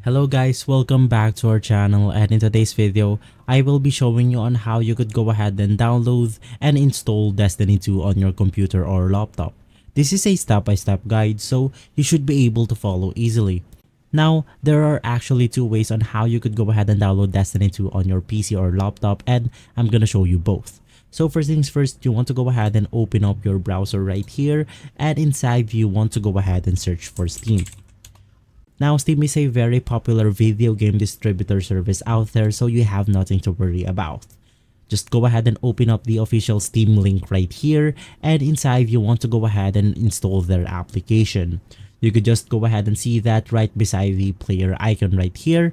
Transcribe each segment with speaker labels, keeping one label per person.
Speaker 1: Hello guys, welcome back to our channel, and in today's video, I will be showing you on how you could go ahead and download and install Destiny 2 on your computer or laptop. This is a step-by-step guide, so you should be able to follow easily. Now, there are actually two ways on how you could go ahead and download Destiny 2 on your PC or laptop, and I'm gonna show you both. So first things first, you want to go ahead and open up your browser right here, and inside you want to go ahead and search for Steam. Now, Steam is a very popular video game distributor service out there, so you have nothing to worry about. Just go ahead and open up the official Steam link right here, and inside you want to go ahead and install their application. You could just go ahead and see that right beside the player icon right here,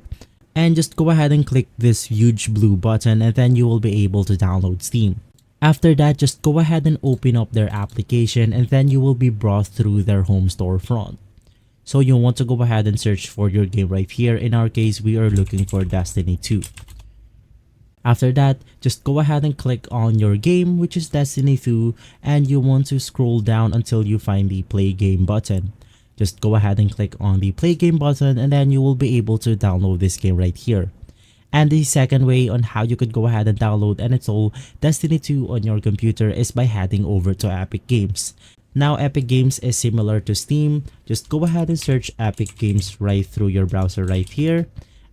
Speaker 1: and just go ahead and click this huge blue button, and then you will be able to download Steam. After that, just go ahead and open up their application, and then you will be brought through their home storefront. So you want to go ahead and search for your game right here. In our case, we are looking for Destiny 2. After that, just go ahead and click on your game, which is Destiny 2, and you want to scroll down until you find the play game button. Just go ahead and click on the play game button, and then you will be able to download this game right here. And the second way on how you could go ahead and download and install Destiny 2 on your computer is by heading over to Epic Games. Now, Epic Games is similar to Steam. Just go ahead and search Epic Games right through your browser right here,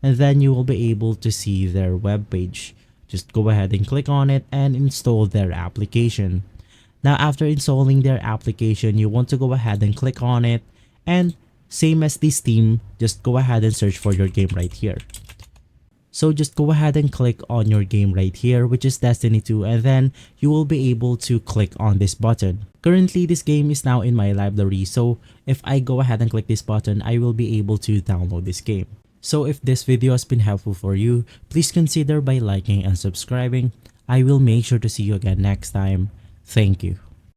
Speaker 1: and then you will be able to see their webpage. Just go ahead and click on it and install their application. Now, after installing their application, you want to go ahead and click on it, and same as the Steam, just go ahead and search for your game right here. So just go ahead and click on your game right here, which is Destiny 2, and then you will be able to click on this button. Currently, this game is now in my library, so if I go ahead and click this button, I will be able to download this game. So if this video has been helpful for you, please consider by liking and subscribing. I will make sure to see you again next time. Thank you.